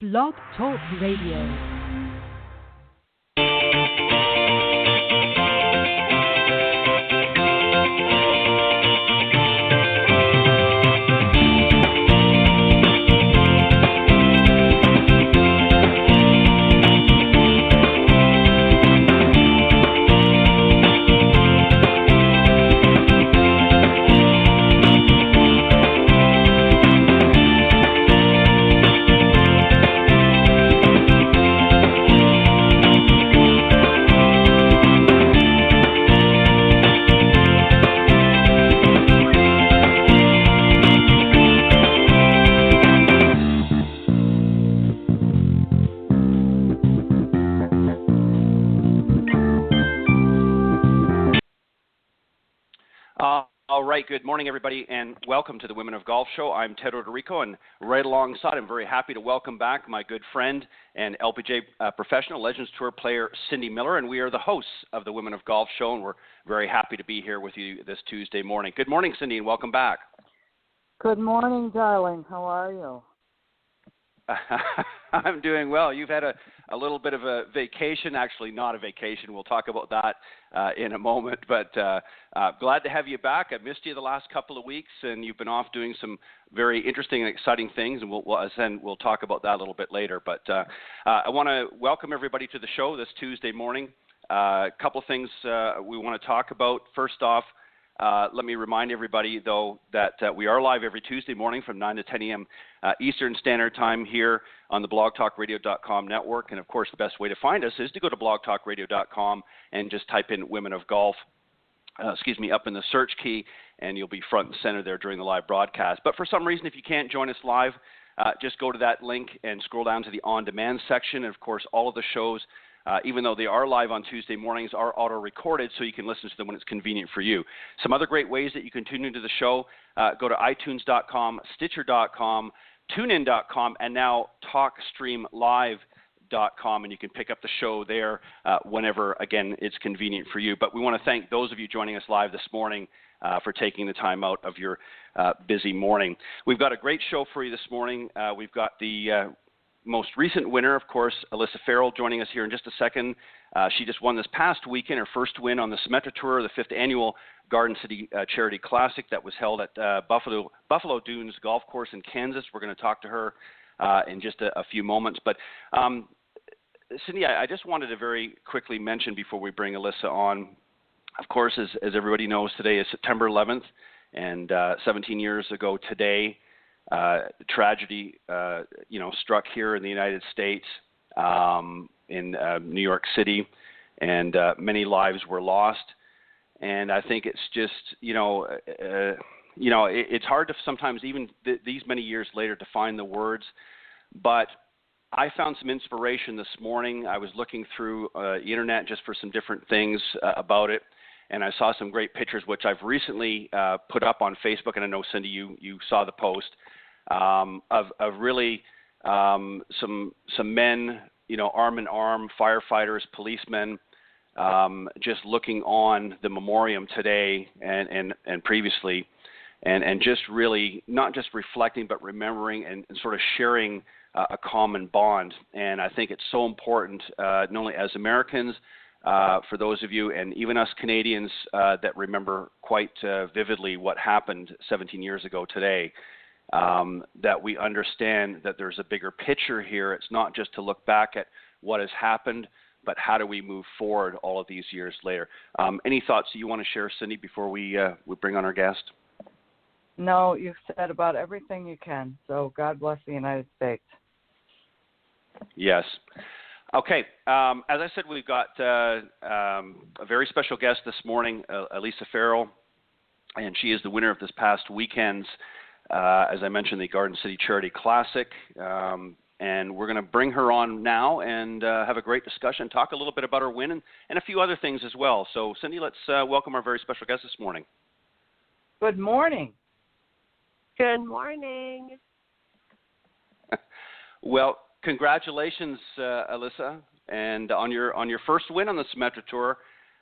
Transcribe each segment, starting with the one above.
Blog Talk Radio. All right, good morning, everybody, and welcome to the Women of Golf Show. I'm Ted Odorico, and right alongside, I'm very happy to welcome back my good friend and LPGA professional, Legends Tour player, Cindy Miller, and we are the hosts of the Women of Golf Show, and we're very happy to be here with you this Tuesday morning. Good morning, Cindy, and welcome back. Good morning, darling. How are you? I'm doing well. You've had a little bit of a vacation, actually not a vacation. We'll talk about that in a moment, but glad to have you back. I missed you the last couple of weeks, and you've been off doing some very interesting and exciting things, and we'll talk about that a little bit later. But I want to welcome everybody to the show this Tuesday morning. A couple of things we want to talk about. First off, let me remind everybody, though, that we are live every Tuesday morning from 9 to 10 a.m. Eastern Standard Time here on the blogtalkradio.com network. And, of course, the best way to find us is to go to blogtalkradio.com and just type in Women of Golf, up in the search key, and you'll be front and center there during the live broadcast. But for some reason, if you can't join us live, just go to that link and scroll down to the on-demand section. And, of course, all of the shows, even though they are live on Tuesday mornings, are auto-recorded so you can listen to them when it's convenient for you. Some other great ways that you can tune into the show, go to itunes.com, stitcher.com, tunein.com, and now talkstreamlive.com, and you can pick up the show there whenever, again, it's convenient for you. But we want to thank those of you joining us live this morning for taking the time out of your busy morning. We've got a great show for you this morning. We've got the most recent winner, of course, Allyssa Ferrell, joining us here in just a second. She just won this past weekend, her first win on the Symetra Tour, the 5th annual Garden City Charity Classic that was held at Buffalo Dunes Golf Course in Kansas. We're going to talk to her in just a few moments. But Cindy, I just wanted to very quickly mention before we bring Allyssa on, of course, as everybody knows, today is September 11th, and 17 years ago today, tragedy, struck here in the United States, in New York City, and many lives were lost. And I think it's just, it's hard to sometimes, even these many years later, to find the words. But I found some inspiration this morning. I was looking through the internet just for some different things about it. And I saw some great pictures, which I've recently put up on Facebook. And I know, Cindy, you saw the post. Of really some men, arm in arm, firefighters, policemen, just looking on the memoriam today and previously, and just really not just reflecting but remembering and sort of sharing a common bond. And I think it's so important, not only as Americans, for those of you, and even us Canadians that remember quite vividly what happened 17 years ago today. That we understand that there's a bigger picture here. It's not just to look back at what has happened, but how do we move forward all of these years later? Any thoughts that you want to share, Cindy, before we bring on our guest? No, you've said about everything you can. So God bless the United States. Yes. Okay. As I said, we've got a very special guest this morning, Allyssa Ferrell, and she is the winner of this past weekend's as I mentioned, the Garden City Charity Classic, and we're going to bring her on now and have a great discussion, talk a little bit about her win and a few other things as well. So, Cindy, let's welcome our very special guest this morning. Good morning. Good morning. Well, congratulations, Allyssa, and on your first win on the Symetra Tour,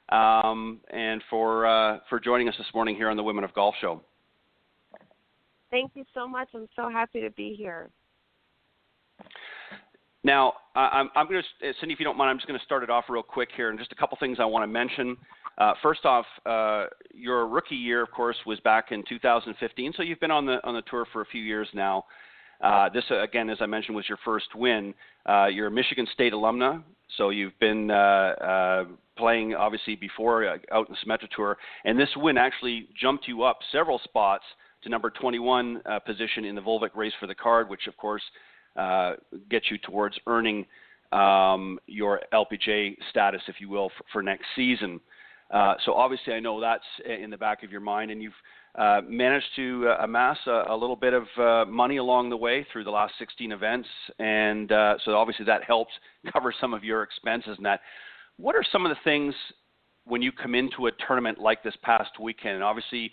and for joining us this morning here on the Women of Golf Show. Thank you so much. I'm so happy to be here. Now, I'm going to, Cindy, if you don't mind, I'm just going to start it off real quick here, and just a couple things I want to mention. First off, your rookie year, of course, was back in 2015, so you've been on the tour for a few years now. This, again, as I mentioned, was your first win. You're a Michigan State alumna, so you've been playing, obviously, before out in the Symetra Tour, and this win actually jumped you up several spots to number 21 position in the Volvic Race for the Card, which, of course, gets you towards earning your LPGA status, if you will, for next season. So obviously I know that's in the back of your mind, and you've managed to amass a little bit of money along the way through the last 16 events, and so obviously that helps cover some of your expenses and that. What are some of the things when you come into a tournament like this past weekend? And obviously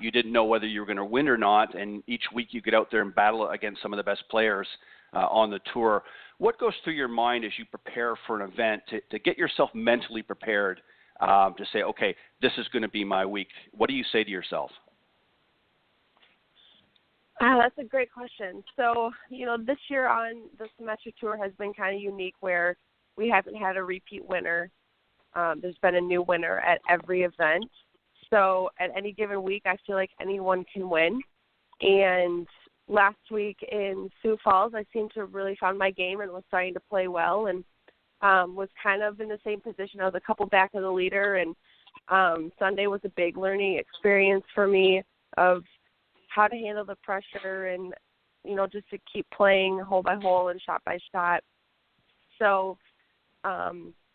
you didn't know whether you were going to win or not, and each week you get out there and battle against some of the best players on the tour. What goes through your mind as you prepare for an event to get yourself mentally prepared to say, okay, this is going to be my week? What do you say to yourself? That's a great question. So, this year on the Symetra Tour has been kind of unique where we haven't had a repeat winner. There's been a new winner at every event. So at any given week, I feel like anyone can win. And last week in Sioux Falls, I seemed to have really found my game and was starting to play well, and was kind of in the same position. I was a couple back of the leader, and Sunday was a big learning experience for me of how to handle the pressure and, just to keep playing hole by hole and shot by shot. So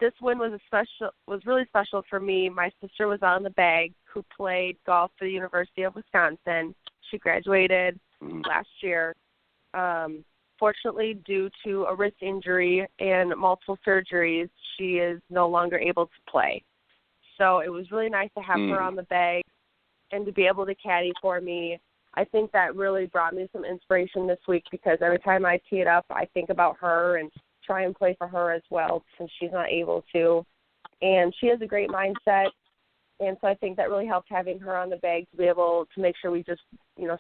this win was really special for me. My sister was on the bag, who played golf for the University of Wisconsin. She graduated last year. Fortunately, due to a wrist injury and multiple surgeries, she is no longer able to play. So it was really nice to have her on the bag and to be able to caddy for me. I think that really brought me some inspiration this week, because every time I tee it up, I think about her and try and play for her as well, since she's not able to. And she has a great mindset, and so I think that really helped having her on the bag to be able to make sure we just,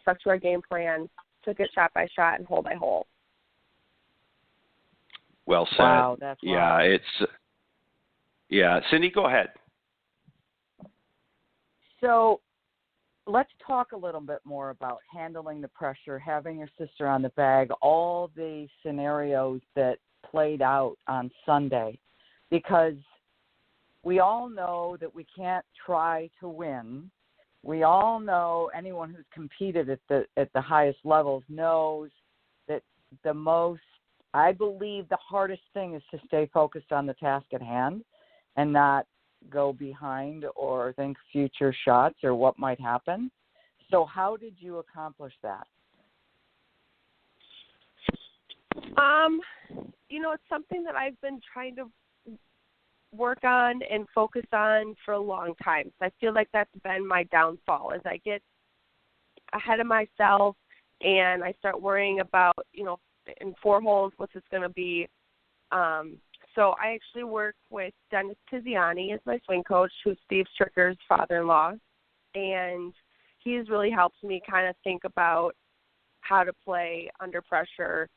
stuck to our game plan, took it shot by shot and hole by hole. Well said. Wow, that's Cindy, go ahead. So let's talk a little bit more about handling the pressure, having your sister on the bag, all the scenarios that played out on Sunday, because we all know that we can't try to win. We all know, anyone who's competed at the highest levels knows that I believe the hardest thing is to stay focused on the task at hand and not go behind or think future shots or what might happen. So how did you accomplish that? It's something that I've been trying to work on and focus on for a long time. So I feel like that's been my downfall, as I get ahead of myself and I start worrying about, in 4 holes, what's this going to be. So I actually work with Dennis Tiziani as my swing coach, who's Steve Stricker's father-in-law, and he's really helped me kind of think about how to play under pressure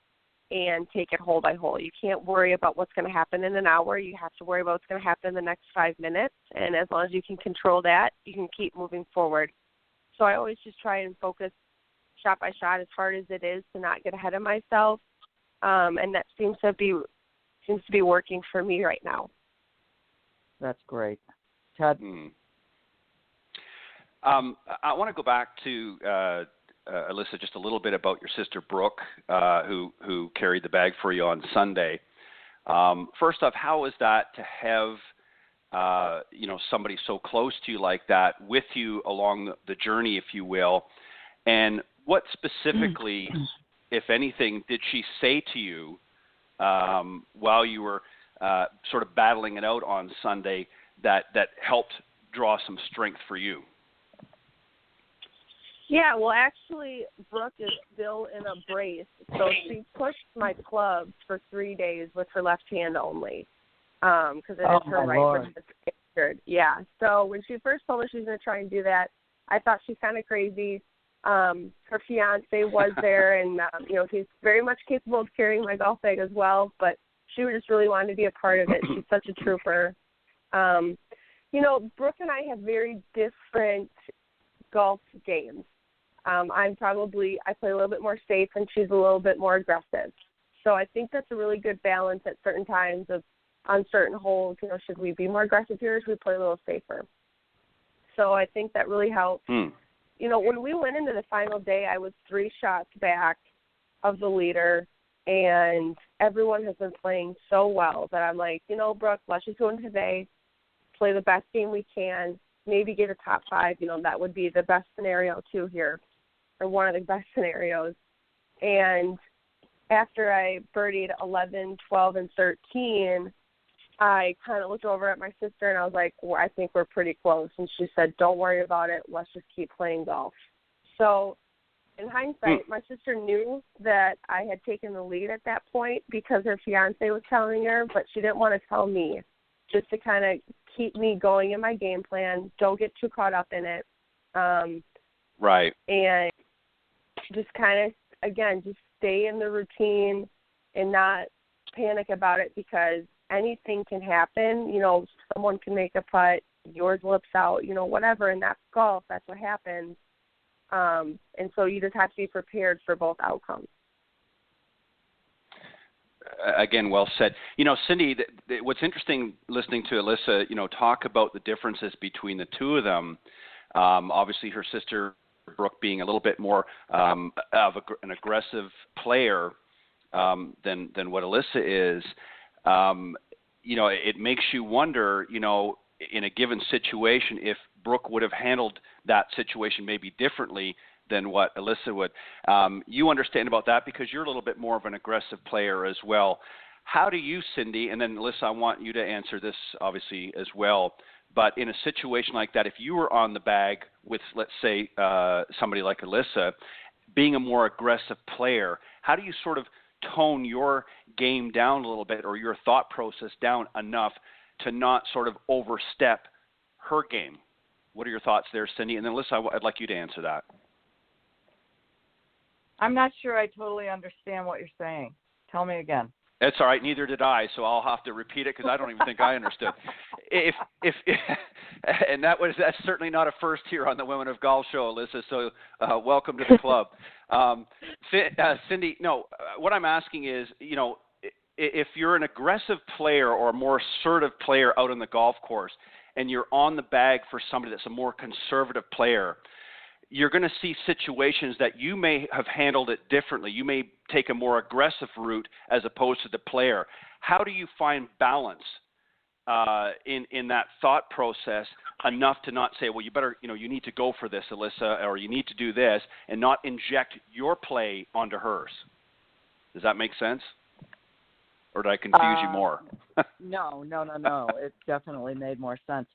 and take it hole by hole. You can't worry about what's going to happen in an hour. You have to worry about what's going to happen in the next 5 minutes, and as long as you can control that, you can keep moving forward. So I always just try and focus shot by shot, as hard as it is, to not get ahead of myself, and that seems to be working for me right now. That's great. Ted? I want to go back to Allyssa, just a little bit about your sister Brooke, who carried the bag for you on Sunday. First off, how is that to have somebody so close to you like that with you along the journey, if you will? And what specifically, if anything, did she say to you while you were sort of battling it out on Sunday that helped draw some strength for you? Yeah, well, actually, Brooke is still in a brace, so she pushed my clubs for 3 days with her left hand only, because it is her right foot that's injured. Yeah, so when she first told me she was going to try and do that, I thought she's kind of crazy. Her fiance was there, and he's very much capable of carrying my golf bag as well. But she just really wanted to be a part of it. She's such a trooper. Brooke and I have very different golf games. I play a little bit more safe, and she's a little bit more aggressive. So I think that's a really good balance at certain times on certain holes. Should we be more aggressive here, or should we play a little safer? So I think that really helps. When we went into the final day, I was 3 shots back of the leader, and everyone has been playing so well that I'm like, Brooke, let's just go in today, play the best game we can, maybe get a top 5. That would be the best scenario too here, or one of the best scenarios. And after I birdied 11, 12, and 13, I kind of looked over at my sister and I was like, well, I think we're pretty close. And she said, don't worry about it. Let's just keep playing golf. So in hindsight, my sister knew that I had taken the lead at that point because her fiance was telling her, but she didn't want to tell me, just to kind of keep me going in my game plan. Don't get too caught up in it. Right. And just kind of, again, just stay in the routine and not panic about it, because anything can happen. Someone can make a putt, yours lips out, whatever, and that's golf. That's what happens. And so you just have to be prepared for both outcomes. Again, well said. Cindy, what's interesting listening to Allyssa, talk about the differences between the two of them. Obviously, her sister Brooke being a little bit more of an aggressive player than what Allyssa is. It makes you wonder, in a given situation, if Brooke would have handled that situation maybe differently than what Allyssa would. You understand about that because you're a little bit more of an aggressive player as well. How do you, Cindy, and then Allyssa, I want you to answer this obviously as well, but in a situation like that, if you were on the bag with, let's say, somebody like Allyssa, being a more aggressive player, how do you sort of tone your game down a little bit, or your thought process down enough to not sort of overstep her game? What are your thoughts there, Cindy? And then Allyssa, I'd like you to answer that. I'm not sure I totally understand what you're saying. Tell me again. That's all right. Neither did I, so I'll have to repeat it because I don't even think I understood. And that's certainly not a first here on the Women of Golf show, Allyssa. So welcome to the club, Cindy. No, what I'm asking is, if you're an aggressive player or a more assertive player out on the golf course, and you're on the bag for somebody that's a more conservative player, you're going to see situations that you may have handled it differently. You may take a more aggressive route as opposed to the player. How do you find balance in that thought process enough to not say, well, you better, you need to go for this, Allyssa, or you need to do this, and not inject your play onto hers? Does that make sense? Or did I confuse you more? No. It definitely made more sense.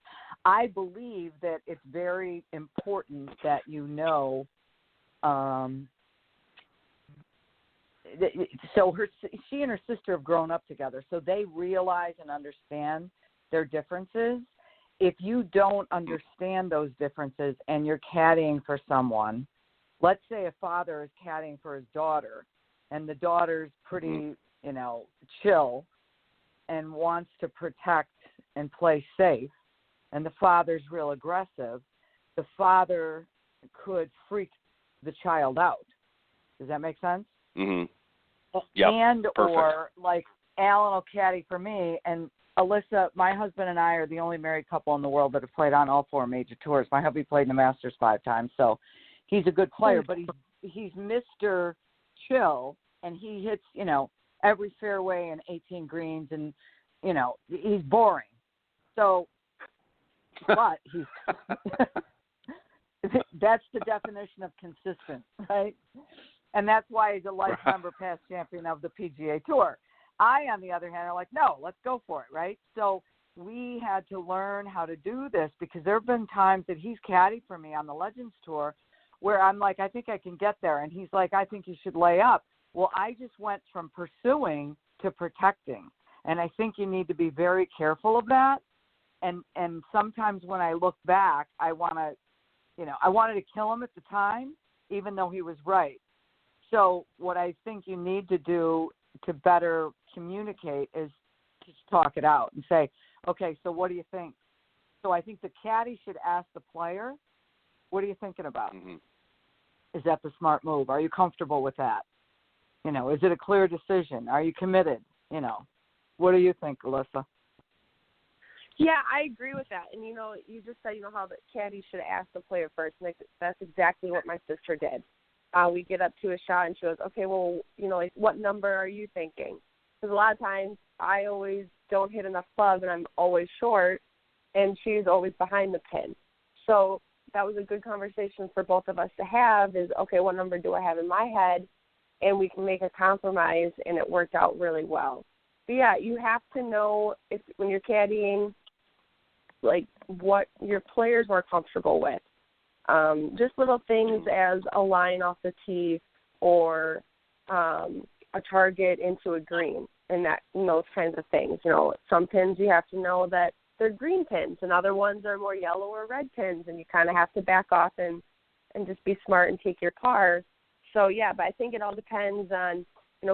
I believe that it's very important that so she and her sister have grown up together, so they realize and understand their differences. If you don't understand those differences and you're caddying for someone, let's say a father is caddying for his daughter, and the daughter's pretty, chill and wants to protect and play safe, and the father's real aggressive, the father could freak the child out. Does that make sense? Mm-hmm. Yep, and perfect. Or like Alan will caddy for me, and Allyssa, my husband and I are the only married couple in the world that have played on all 4 major tours. My hubby played in the Masters 5 times, so he's a good player, but he's Mr. Chill, and he hits, every fairway and 18 greens, and, he's boring. So, but he's that's the definition of consistent, right? And that's why he's a life member past champion of the PGA Tour. I, on the other hand, are like, no, let's go for it, right? So we had to learn how to do this because there have been times that he's caddied for me on the Legends Tour where I'm like, I think I can get there. And he's like, I think you should lay up. Well, I just went from pursuing to protecting. And I think you need to be very careful of that. And sometimes when I look back, I wanted to kill him at the time, even though he was right. So what I think you need to do to better communicate is just talk it out and say, okay, so what do you think? So I think the caddy should ask the player, what are you thinking about? Mm-hmm. Is that the smart move? Are you comfortable with that? You know, is it a clear decision? Are you committed? You know, what do you think, Alyssa? Yeah, I agree with that. And, you just said, how the caddy should ask the player first. And that's exactly what my sister did. We get up to a shot and she goes, okay, well, like, what number are you thinking? Because a lot of times I always don't hit enough clubs and I'm always short, and she's always behind the pin. So that was a good conversation for both of us to have is, okay, what number do I have in my head? And we can make a compromise, and it worked out really well. But, yeah, you have to know when you're caddying, like, what your players are comfortable with. Just little things as a line off the tee or a target into a green and those kinds of things. Some pins you have to know that they're green pins and other ones are more yellow or red pins, and you kind of have to back off and just be smart and take your par. So, yeah, but I think it all depends on,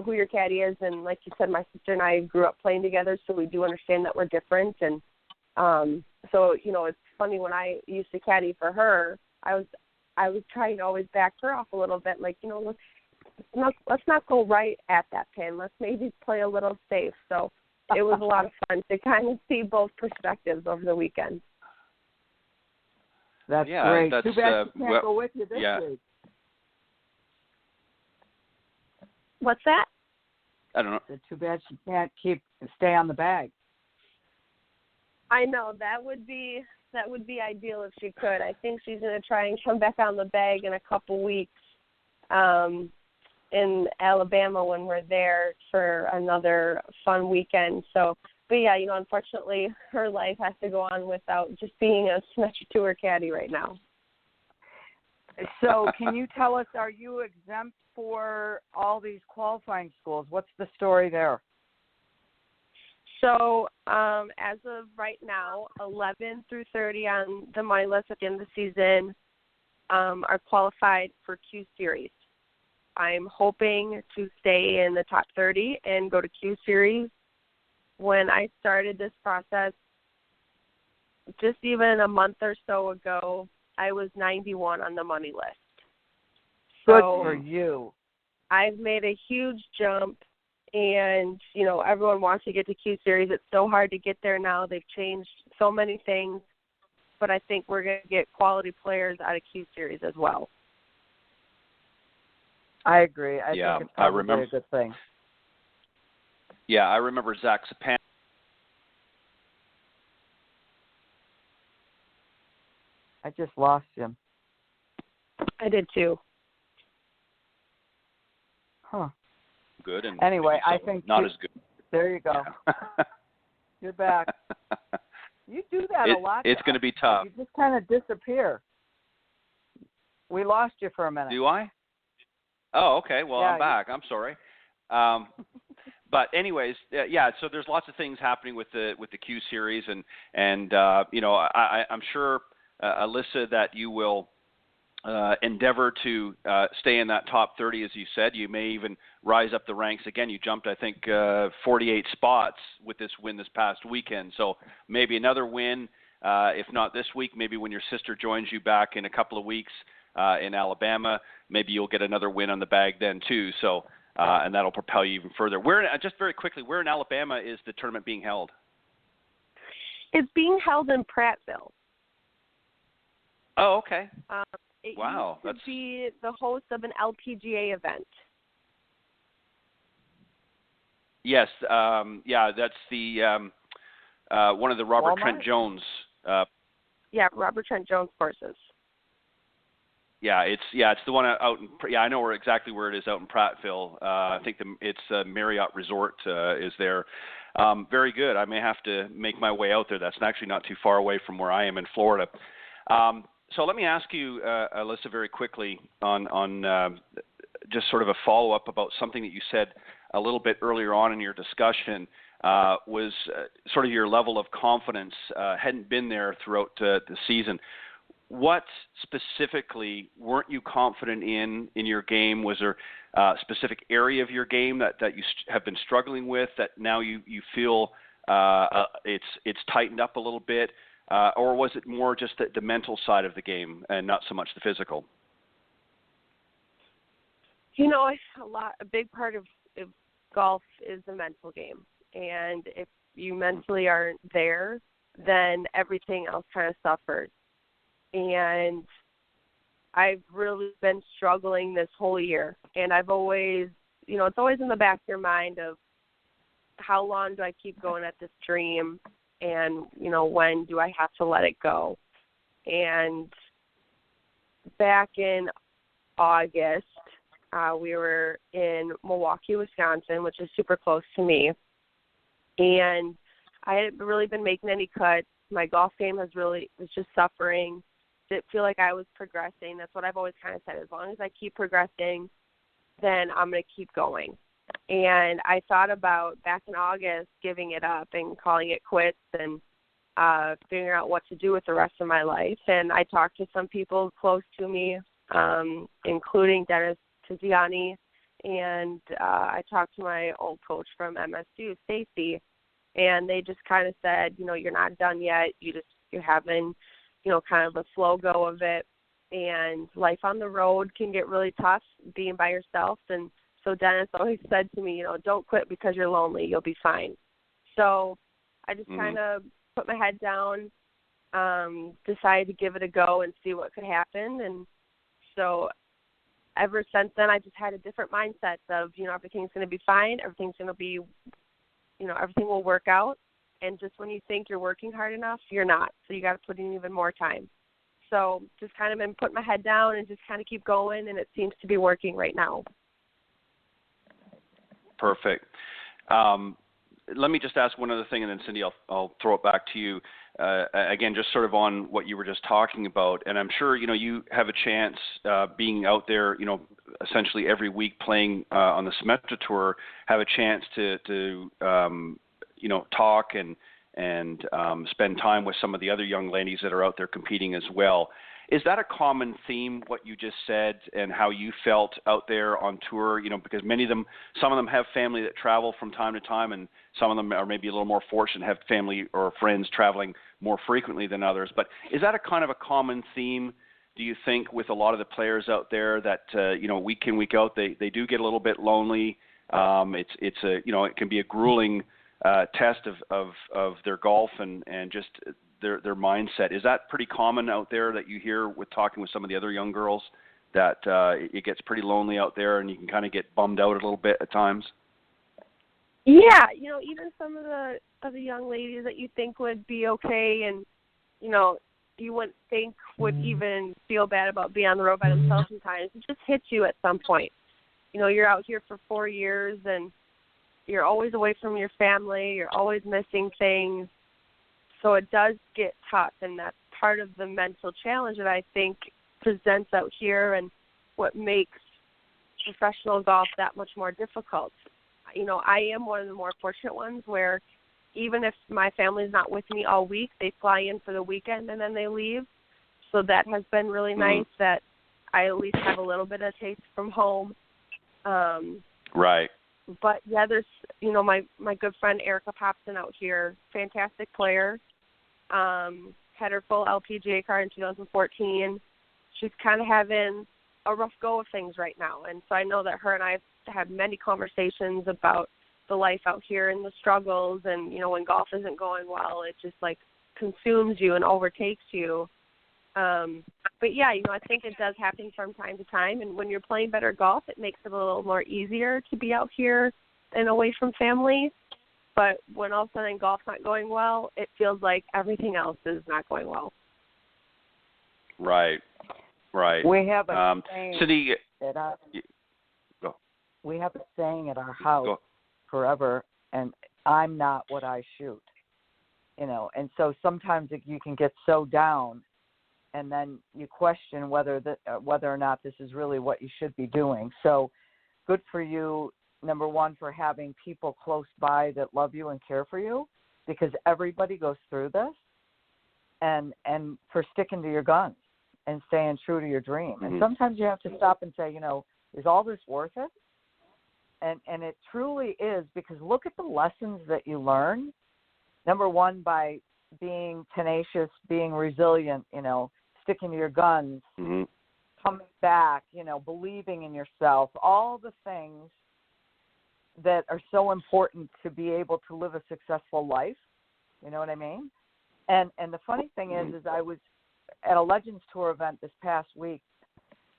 who your caddy is. And like you said, my sister and I grew up playing together, so we do understand that we're different. And so, it's funny when I used to caddy for her, I was trying to always back her off a little bit, like, let's not go right at that pin. Let's maybe play a little safe. So it was a lot of fun to kind of see both perspectives over the weekend. That's great. That's, too bad she can't go with you this week. What's that? I don't know. It's too bad she can't stay on the bag. I know that would be ideal if she could. I think she's going to try and come back on the bag in a couple weeks in Alabama when we're there for another fun weekend. So, but yeah, unfortunately, her life has to go on without just being a Symetra Tour caddy right now. So, can you tell us, are you exempt for all these qualifying schools? What's the story there? So, as of right now, 11 through 30 on the money list at the end of the season are qualified for Q Series. I'm hoping to stay in the top 30 and go to Q Series. When I started this process, just even a month or so ago, I was 91 on the money list. Good so for you. I've made a huge jump, and, everyone wants to get to Q Series. It's so hard to get there now. They've changed so many things, but I think we're going to get quality players out of Q Series as well. I agree. I think it's probably a good thing. Yeah, I remember Zach Sapan. I just lost him. I did too. Huh. Good. And anyway, I think not as good. There you go. Yeah. You're back. You do that a lot. It's going to be tough. You just kind of disappear. We lost you for a minute. Do I? Oh, okay. Well, yeah, I'm back. I'm sorry. But anyways, yeah. So there's lots of things happening with the Q Series, and I'm sure, Alyssa, that you will endeavor to stay in that top 30, as you said. You may even rise up the ranks again. You jumped, I think, 48 spots with this win this past weekend. So maybe another win, if not this week, maybe when your sister joins you back in a couple of weeks in Alabama, maybe you'll get another win on the bag then too. So, and that'll propel you even further. Just very quickly, where in Alabama is the tournament being held? It's being held in Prattville. Oh, okay. It wow, used to be the host of an LPGA event. Yes, that's the one of the Robert Walmart? Trent Jones. Yeah, Robert Trent Jones courses. Yeah, it's the one out in. Yeah, I know exactly where it is out in Prattville. I think it's Marriott Resort is there. Very good. I may have to make my way out there. That's actually not too far away from where I am in Florida. So let me ask you, Alyssa, very quickly on just sort of a follow-up about something that you said a little bit earlier on in your discussion, was sort of your level of confidence hadn't been there throughout the season. what specifically weren't you confident in your game? Was there a specific area of your game that you have been struggling with that now you feel it's tightened up a little bit? Or was it more just the mental side of the game and not so much the physical? You know, a big part of golf is the mental game. And if you mentally aren't there, then everything else kind of suffers. And I've really been struggling this whole year. And I've always, you know, it's always in the back of your mind of how long do I keep going at this dream? And, you know, when do I have to let it go? And back in August, we were in Milwaukee, Wisconsin, which is super close to me. And I hadn't really been making any cuts. My golf game was just suffering. Didn't feel like I was progressing. That's what I've always kind of said. As long as I keep progressing, then I'm going to keep going. And I thought about back in August giving it up and calling it quits and figuring out what to do with the rest of my life. And I talked to some people close to me, including Dennis Tiziani, and I talked to my old coach from MSU, Stacy, and they just kind of said, you know, you're not done yet. You're having, you know, kind of a slow go of it, and life on the road can get really tough being by yourself. And so Dennis always said to me, you know, don't quit because you're lonely. You'll be fine. So I just kind of put my head down, decided to give it a go and see what could happen. And so ever since then, I just had a different mindset of, you know, everything's going to be fine. Everything's going to be, you know, everything will work out. And just when you think you're working hard enough, you're not. So you got to put in even more time. So just kind of been putting my head down and just kind of keep going, and it seems to be working right now. Perfect. Let me just ask one other thing, and then Cindy, I'll throw it back to you. Again, just sort of on what you were just talking about, and I'm sure, you know, you have a chance being out there, you know, essentially every week playing on the Symetra Tour, have a chance to you know, talk and spend time with some of the other young ladies that are out there competing as well. Is that a common theme, what you just said, and how you felt out there on tour? You know, because some of them have family that travel from time to time, and some of them are maybe a little more fortunate, have family or friends traveling more frequently than others. But is that a kind of a common theme, do you think, with a lot of the players out there that, you know, week in, week out, they do get a little bit lonely? It's a, you know, it can be a grueling test of their golf and just their mindset. Is that pretty common out there that you hear with talking with some of the other young girls, that it gets pretty lonely out there and you can kind of get bummed out a little bit at times? Yeah, you know, even some of the young ladies that you think would be okay and, you know, you wouldn't think would even feel bad about being on the road by themselves sometimes, it just hits you at some point. You know, you're out here for 4 years and you're always away from your family, you're always missing things. So it does get tough, and that's part of the mental challenge that I think presents out here and what makes professional golf that much more difficult. You know, I am one of the more fortunate ones where even if my family's not with me all week, they fly in for the weekend and then they leave. So that has been really nice that I at least have a little bit of taste from home. Right. But, yeah, there's, you know, my good friend Erica Popson out here, fantastic player. Had her full LPGA card in 2014. She's kind of having a rough go of things right now. And so I know that her and I have had many conversations about the life out here and the struggles. And, you know, when golf isn't going well, it just, like, consumes you and overtakes you. But, yeah, you know, I think it does happen from time to time. And when you're playing better golf, it makes it a little more easier to be out here and away from family. But when all of a sudden golf's not going well, it feels like everything else is not going well. Right. We have a saying Cindy, at our, go. We have a saying at our house Go. forever, and I'm not what I shoot. You know, and so sometimes you can get so down, and then you question whether or not this is really what you should be doing. So good for you, number one, for having people close by that love you and care for you, because everybody goes through this, and for sticking to your guns. and staying true to your dream. Mm-hmm. And sometimes you have to stop and say, is all this worth it? And it truly is, because look at the lessons that you learn. Number one, by being tenacious, being resilient, sticking to your guns, mm-hmm. coming back, believing in yourself, all the things that are so important to be able to live a successful life. You know what I mean? And the funny thing is I was at a Legends Tour event this past week,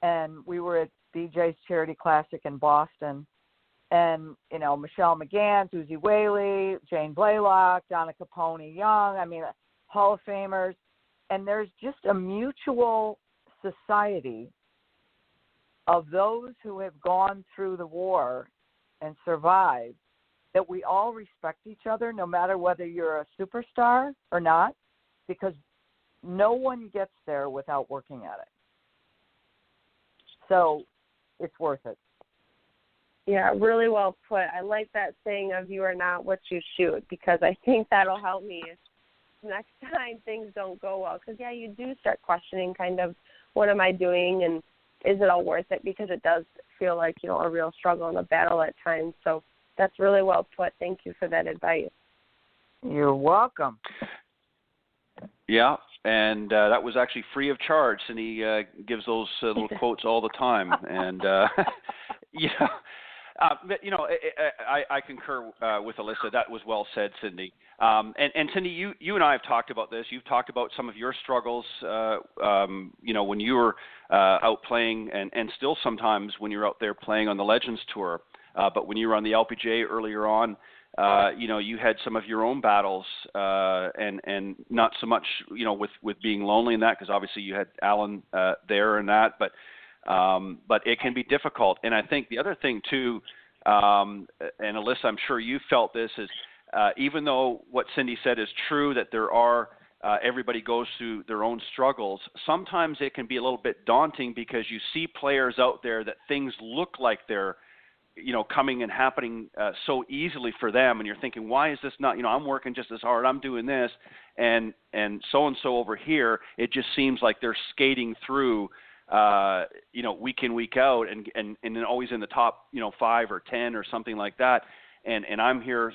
and we were at BJ's Charity Classic in Boston. And, Michelle McGann, Susie Whaley, Jane Blaylock, Donna Capone Young, Hall of Famers. And there's just a mutual society of those who have gone through the war and survived, that we all respect each other, no matter whether you're a superstar or not, because no one gets there without working at it. So it's worth it. Yeah, really well put. I like that saying of you are not what you shoot, because I think that'll help me next time things don't go well. Because, you do start questioning kind of, what am I doing, and is it all worth it? Because it does feel like, a real struggle and a battle at times. So that's really well put. Thank you for that advice. You're welcome. Yeah, and that was actually free of charge, and he gives those little quotes all the time. And, I concur with Allyssa. That was well said, Cindy. And Cindy, you and I have talked about this. You've talked about some of your struggles, when you were out playing, and still sometimes when you're out there playing on the Legends Tour. But when you were on the LPGA earlier on, you had some of your own battles, and not so much, with being lonely in that, because obviously you had Alan there and that, but it can be difficult. And I think the other thing too, and Allyssa, I'm sure you felt this, is even though what Cindy said is true, that there are everybody goes through their own struggles, sometimes it can be a little bit daunting, because you see players out there that things look like they're coming and happening so easily for them, and you're thinking, why is this not, I'm working just as hard, I'm doing this, and so over here, it just seems like they're skating through week in, week out, and then always in the top 5 or 10 or something like that, and I'm here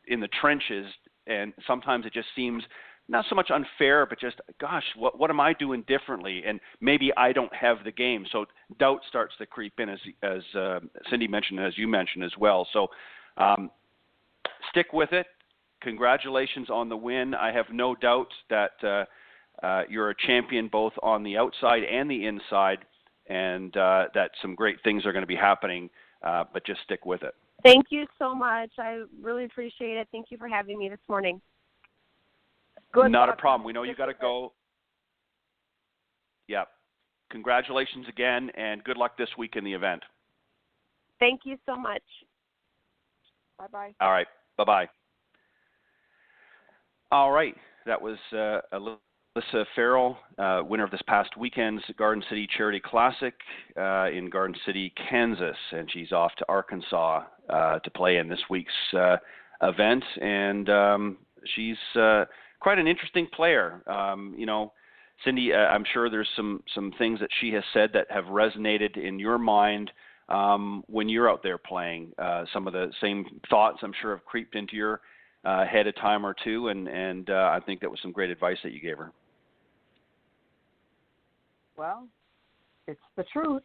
in the trenches, and sometimes it just seems not so much unfair, but just, gosh, what am I doing differently? And maybe I don't have the game. So doubt starts to creep in, as Cindy mentioned, as you mentioned as well. So stick with it. Congratulations on the win. I have no doubt that you're a champion both on the outside and the inside, and that some great things are going to be happening, but just stick with it. Thank you so much. I really appreciate it. Thank you for having me this morning. Good Not luck. a problem. We know you got to go. Yeah. Congratulations again, and good luck this week in the event. Thank you so much. Bye-bye. All right. Bye-bye. All right. That was Allyssa Ferrell, winner of this past weekend's Garden City Charity Classic in Garden City, Kansas, and she's off to Arkansas to play in this week's event. And she's quite an interesting player. Cindy, I'm sure there's some things that she has said that have resonated in your mind when you're out there playing. Some of the same thoughts, I'm sure, have creeped into your head a time or two, and I think that was some great advice that you gave her. Well, it's the truth.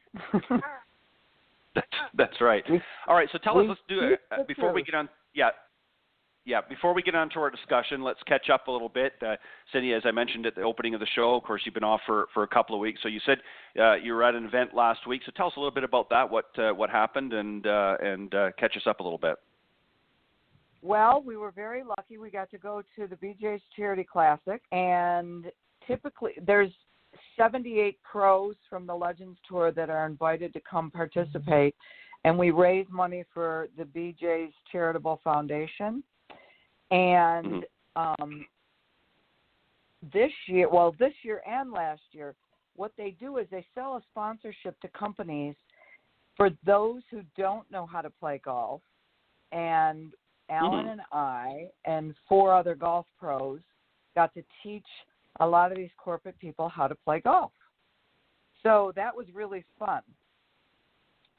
That's right. All right, so tell us, let's do it before we get on. Yeah, before we get on to our discussion, let's catch up a little bit. Cindy, as I mentioned at the opening of the show, of course, you've been off for a couple of weeks. So you said you were at an event last week. So tell us a little bit about that, what happened, and catch us up a little bit. Well, we were very lucky. We got to go to the BJ's Charity Classic, and typically there's 78 pros from the Legends Tour that are invited to come participate, and we raise money for the BJ's Charitable Foundation. And this year and last year, what they do is they sell a sponsorship to companies for those who don't know how to play golf. And Alan and I and 4 other golf pros got to teach a lot of these corporate people how to play golf. So that was really fun.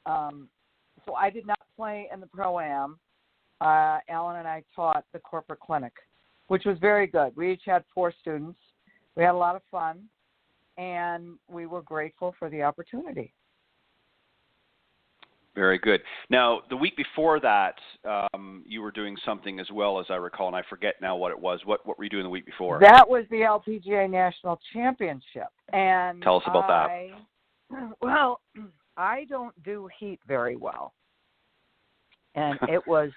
So I did not play in the Pro-Am. Alan and I taught the corporate clinic, which was very good. We each had 4 students. We had a lot of fun, and we were grateful for the opportunity. Very good. Now, the week before that, you were doing something as well, as I recall, and I forget now what it was. What were you doing the week before? That was the LPGA National Championship. And tell us about that. Well, I don't do heat very well. And it was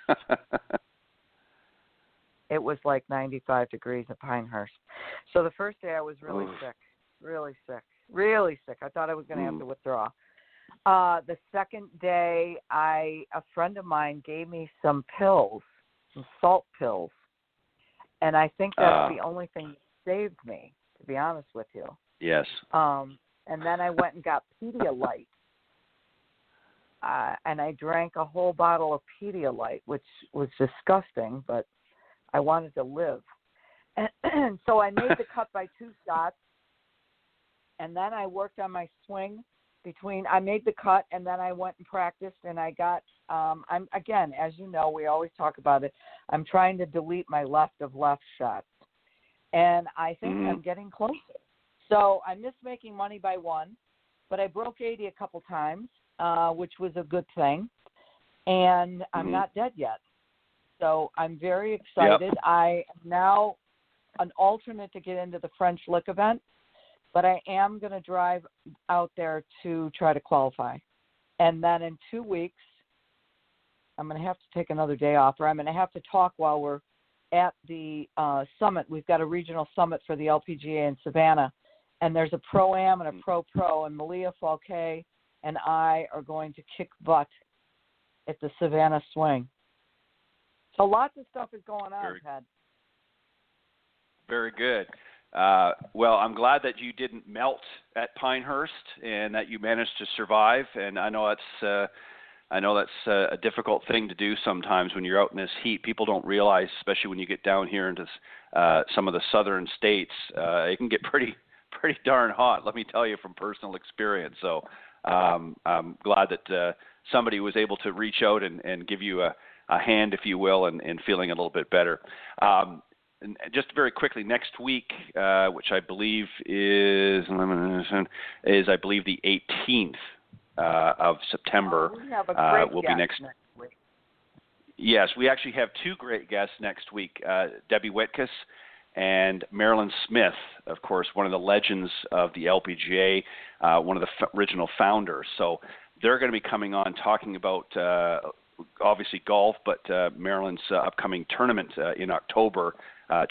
like 95 degrees at Pinehurst. So the first day I was really sick. I thought I was going to have to withdraw. The second day, a friend of mine gave me some pills, some salt pills, and I think that's the only thing that saved me, to be honest with you. Yes. And then I went and got Pedialyte, and I drank a whole bottle of Pedialyte, which was disgusting, but I wanted to live. And so I made the cut by 2 shots, and then I worked on my swing. I made the cut, and then I went and practiced, and I got, I'm again, as you know, we always talk about it, I'm trying to delete my left of left shots, and I think I'm getting closer. So I missed making money by 1, but I broke 80 a couple times, which was a good thing, and I'm not dead yet. So I'm very excited. Yep. I am now an alternate to get into the French Lick event, but I am going to drive out there to try to qualify. And then in 2 weeks, I'm going to have to take another day off, or I'm going to have to talk while we're at the summit. We've got a regional summit for the LPGA in Savannah, and there's a Pro-Am and a Pro-Pro, and Malia Falque and I are going to kick butt at the Savannah Swing. So lots of stuff is going on, Ted. Very good. Well, I'm glad that you didn't melt at Pinehurst and that you managed to survive. And I know that's a difficult thing to do sometimes when you're out in this heat. People don't realize, especially when you get down here into some of the southern states, it can get pretty darn hot. Let me tell you from personal experience. So I'm glad that somebody was able to reach out and give you a hand, if you will, and feeling a little bit better. And just very quickly, next week, which I believe is I believe the 18th of September, we have a great will be next week. Yes, we actually have 2 great guests next week, Debbie Whitkus and Marilyn Smith, of course, one of the legends of the LPGA, one of the original founders. So they're going to be coming on talking about obviously golf, but Marilyn's upcoming tournament in October,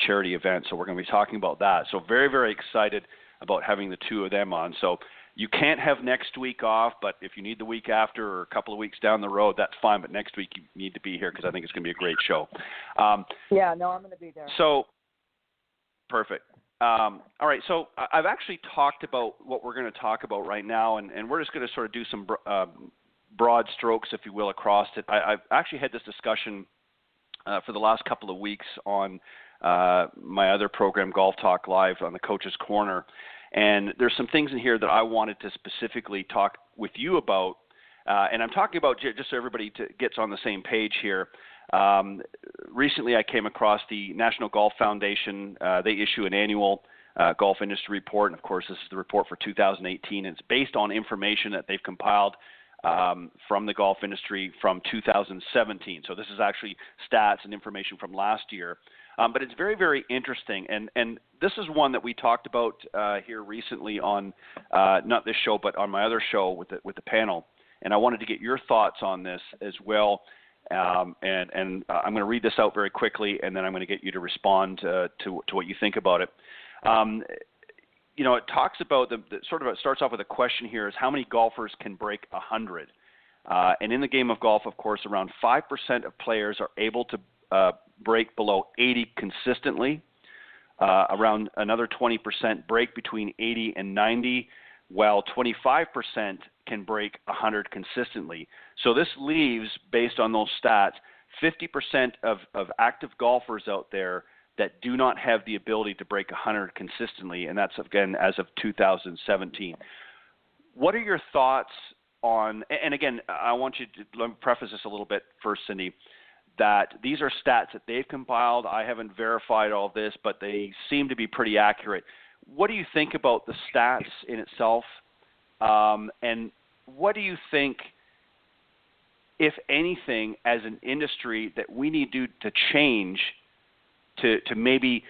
charity event. So we're going to be talking about that. So very, very excited about having the 2 of them on. So you can't have next week off, but if you need the week after or a couple of weeks down the road, that's fine. But next week you need to be here because I think it's going to be a great show. I'm going to be there. So perfect. All right, so I've actually talked about what we're going to talk about right now, and we're just going to sort of do some broad strokes, if you will, across it. I've actually had this discussion for the last couple of weeks on my other program, Golf Talk Live, on the Coach's Corner. And there's some things in here that I wanted to specifically talk with you about. And I'm talking about, just so everybody gets on the same page here, recently I came across the National Golf Foundation. They issue an annual golf industry report. And, of course, this is the report for 2018. And it's based on information that they've compiled from the golf industry from 2017. So this is actually stats and information from last year. But it's very, very interesting. And this is one that we talked about here recently on not this show, but on my other show with the panel. And I wanted to get your thoughts on this as well. And I'm going to read this out very quickly, and then I'm going to get you to respond to what you think about it. It talks about it starts off with a question here: is how many golfers can break 100? And in the game of golf, of course, around 5% of players are able to break below 80 consistently. Around another 20% break between 80 and 90, while 25% can break 100 consistently. So this leaves, based on those stats, 50% of active golfers out there that do not have the ability to break 100 consistently, and that's, again, as of 2017. What are your thoughts on, and again, I want you to let me preface this a little bit first, Cindy, that these are stats that they've compiled. I haven't verified all this, but they seem to be pretty accurate. What do you think about the stats in itself? And what do you think, if anything, as an industry that we need to change to maybe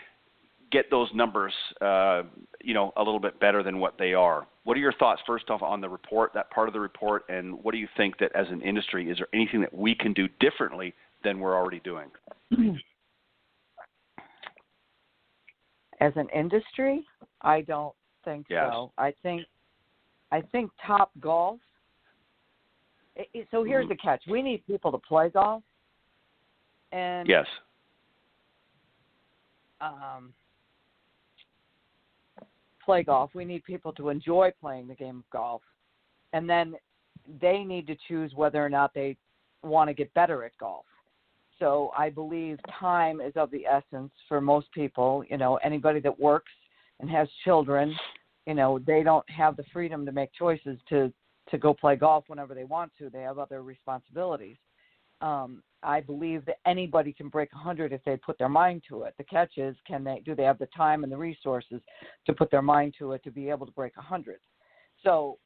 get those numbers, a little bit better than what they are? What are your thoughts, first off, on the report, that part of the report, and what do you think that as an industry, is there anything that we can do differently than we're already doing? As an industry, I don't think so. I think Top Golf. So here's the catch: we need people to play golf, and yes, play golf. We need people to enjoy playing the game of golf, and then they need to choose whether or not they want to get better at golf. So I believe time is of the essence for most people. Anybody that works and has children, they don't have the freedom to make choices to go play golf whenever they want to. They have other responsibilities. I believe that anybody can break 100 if they put their mind to it. The catch is, do they have the time and the resources to put their mind to it to be able to break 100? So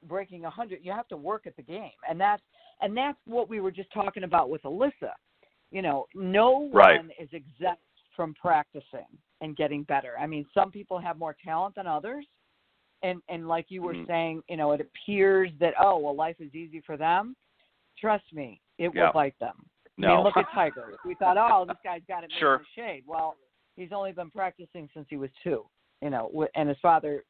breaking 100, you have to work at the game. And that's what we were just talking about with Allyssa. No one is exempt from practicing and getting better. I mean, some people have more talent than others. And like you were saying, it appears that, life is easy for them. Trust me, it will bite them. No. I mean, look at Tiger. We thought, this guy's got it made in the shade. Well, he's only been practicing since he was 2, and his father,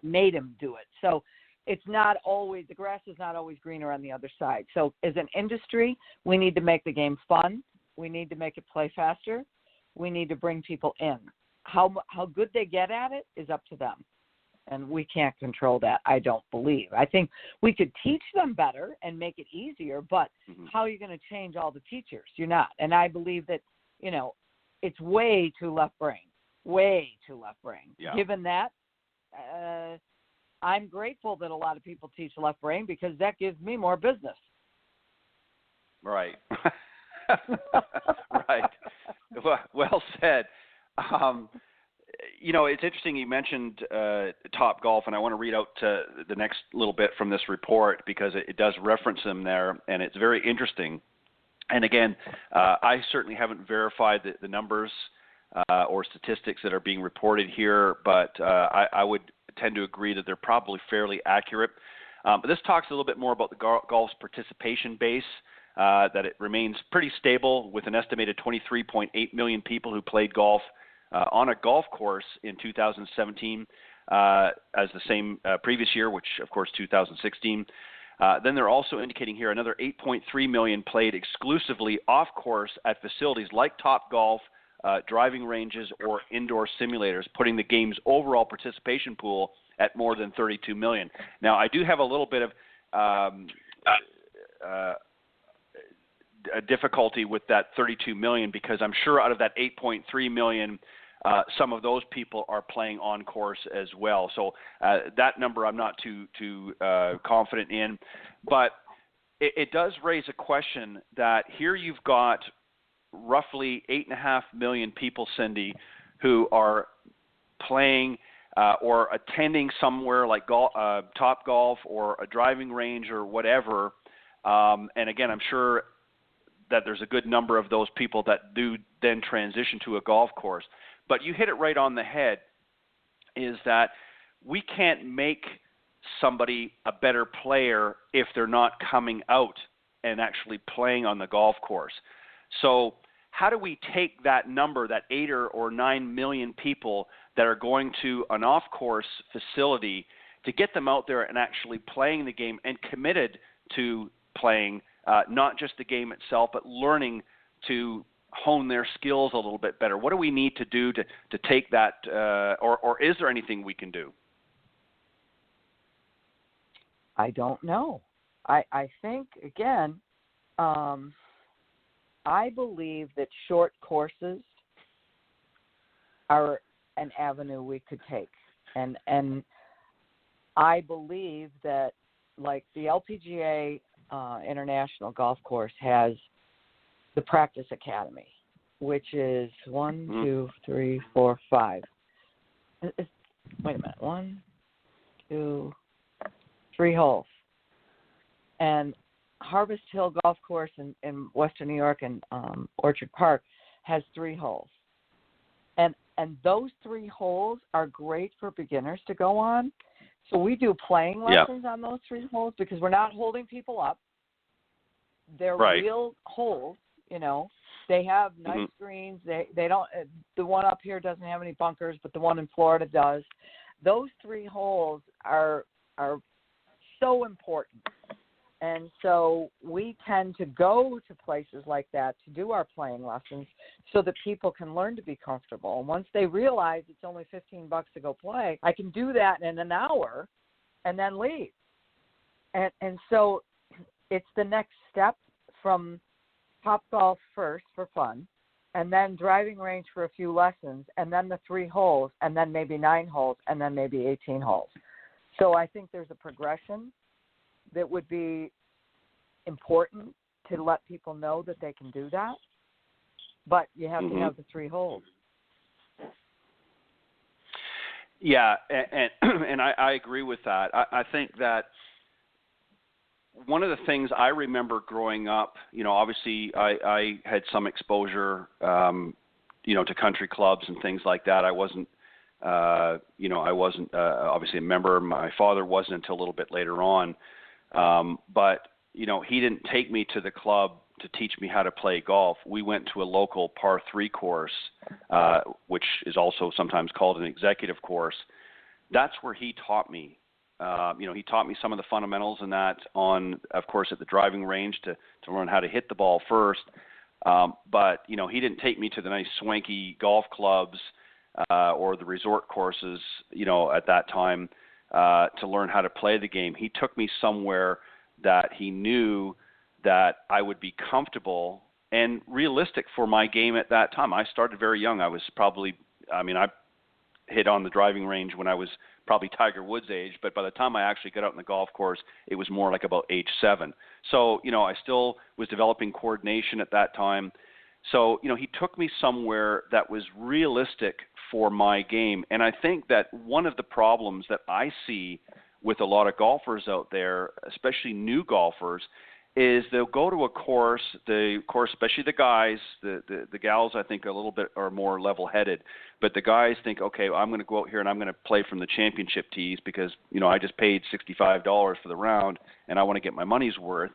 made him do it. So it's not always, the grass is not always greener on the other side. So as an industry, we need to make the game fun. We need to make it play faster. We need to bring people in. How good they get at it is up to them. And we can't control that, I don't believe. I think we could teach them better and make it easier, but how are you going to change all the teachers? You're not. And I believe that, it's way too left brain. Yeah. Given that, I'm grateful that a lot of people teach left brain because that gives me more business. Right. Right. Well said. It's interesting you mentioned Top Golf, and I want to read out the next little bit from this report because it does reference them there, and it's very interesting. And again, I certainly haven't verified the numbers or statistics that are being reported here, but I would tend to agree that they're probably fairly accurate. But this talks a little bit more about the golf's participation base, that it remains pretty stable with an estimated 23.8 million people who played golf on a golf course in 2017 as the same previous year, which, of course, 2016. Then they're also indicating here another 8.3 million played exclusively off course at facilities like Top Golf, driving ranges, or indoor simulators, putting the game's overall participation pool at more than 32 million. Now, I do have a little bit of a difficulty with that 32 million because I'm sure out of that 8.3 million, some of those people are playing on course as well. So that number I'm not too confident in. But it does raise a question that here you've got roughly 8.5 million people, Cindy, who are playing or attending somewhere like Top Golf or a driving range or whatever. And again, I'm sure that there's a good number of those people that do then transition to a golf course. But you hit it right on the head, is that we can't make somebody a better player if they're not coming out and actually playing on the golf course. So how do we take that number, that 8 or 9 million people that are going to an off-course facility, to get them out there and actually playing the game and committed to playing not just the game itself, but learning to hone their skills a little bit better? What do we need to do to take that, or is there anything we can do? I don't know. I think, again, I believe that short courses are an avenue we could take. And I believe that, like, the LPGA International Golf Course has the Practice Academy, which is 1, 2, 3, 4, 5. Wait a minute. 1, 2, 3 holes. And Harvest Hill Golf Course in Western New York and Orchard Park has 3 holes. And those 3 holes are great for beginners to go on. So we do playing lessons on those 3 holes because we're not holding people up. They're real holes, you know. They have nice greens. They don't. The one up here doesn't have any bunkers, but the one in Florida does. Those 3 holes are so important. And so we tend to go to places like that to do our playing lessons so that people can learn to be comfortable. And once they realize it's only $15 to go play, I can do that in an hour and then leave. And so it's the next step from Topgolf first for fun, and then driving range for a few lessons, and then the 3 holes, and then maybe 9 holes, and then maybe 18 holes. So I think there's a progression that would be important to let people know that they can do that. But you have to have the 3 holes. Yeah, and I agree with that. I think that one of the things I remember growing up, you know, obviously I had some exposure, you know, to country clubs and things like that. I wasn't obviously a member. My father wasn't until a little bit later on. But, you know, he didn't take me to the club to teach me how to play golf. We went to a local par 3 course, which is also sometimes called an executive course. That's where he taught me. You know, he taught me some of the fundamentals in that on, of course, at the driving range to learn how to hit the ball first. But, you know, he didn't take me to the nice swanky golf clubs or the resort courses, you know, at that time to learn how to play the game. He took me somewhere that he knew that I would be comfortable and realistic for my game at that time. I started very young. I hit on the driving range when I was probably Tiger Woods' age, but by the time I actually got out on the golf course, it was more like about age 7. So, you know, I still was developing coordination at that time. So, you know, he took me somewhere that was realistic for my game. And I think that one of the problems that I see with a lot of golfers out there, especially new golfers, is they'll go to a course, especially the guys, the gals I think are a little bit are more level-headed, but the guys think, okay, I'm going to go out here and I'm going to play from the championship tees because, you know, I just paid $65 for the round and I want to get my money's worth,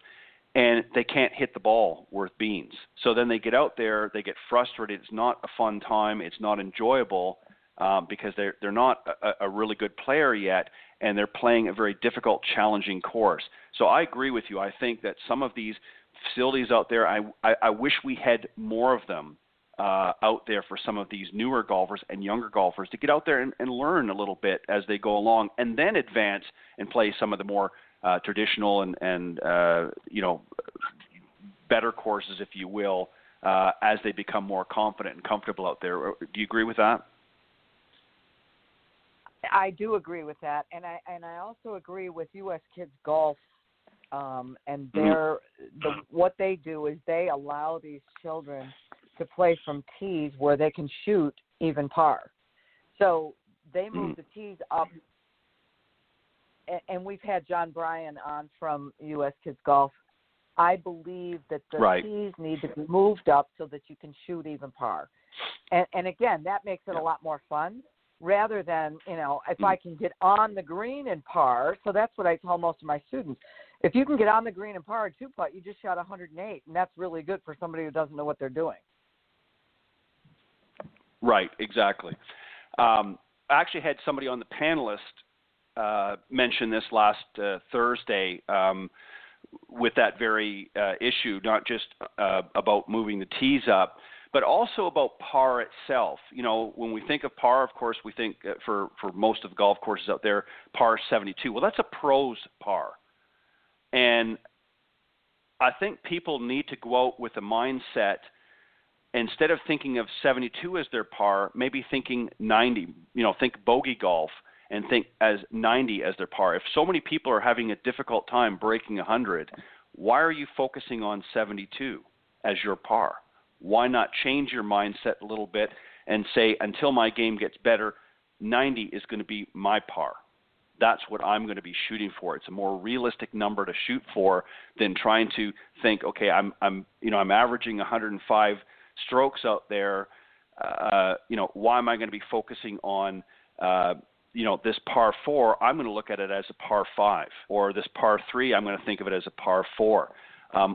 and they can't hit the ball worth beans. So then they get out there, they get frustrated, it's not a fun time, it's not enjoyable because they're not a really good player yet, and they're playing a very difficult, challenging course. So I agree with you. I think that some of these facilities out there, I wish we had more of them out there for some of these newer golfers and younger golfers to get out there and learn a little bit as they go along, and then advance and play some of the more traditional and you know, better courses, if you will, as they become more confident and comfortable out there. Do you agree with that? I do agree with that, and I also agree with U.S. Kids Golf, and what they do is they allow these children to play from tees where they can shoot even par. So they move the tees up, and we've had John Bryan on from U.S. Kids Golf. I believe that the tees need to be moved up so that you can shoot even par, and again, that makes it a lot more fun. Rather than, you know, if I can get on the green and par, so that's what I tell most of my students. If you can get on the green and par 2-putt, you just shot 108, and that's really good for somebody who doesn't know what they're doing. Right, exactly. I actually had somebody on the panelist mention this last Thursday with that very issue, not just about moving the tees up, but also about par itself. You know, when we think of par, of course, we think for most of the golf courses out there, par 72. Well, that's a pro's par. And I think people need to go out with a mindset, instead of thinking of 72 as their par, maybe thinking 90, you know, think bogey golf, and think as 90 as their par. If so many people are having a difficult time breaking 100, why are you focusing on 72 as your par? Why not change your mindset a little bit and say, until my game gets better, 90 is going to be my par. That's what I'm going to be shooting for. It's a more realistic number to shoot for than trying to think, okay, I'm averaging 105 strokes out there. Why am I going to be focusing on this par 4? I'm going to look at it as a par 5, or this par 3. I'm going to think of it as a par 4.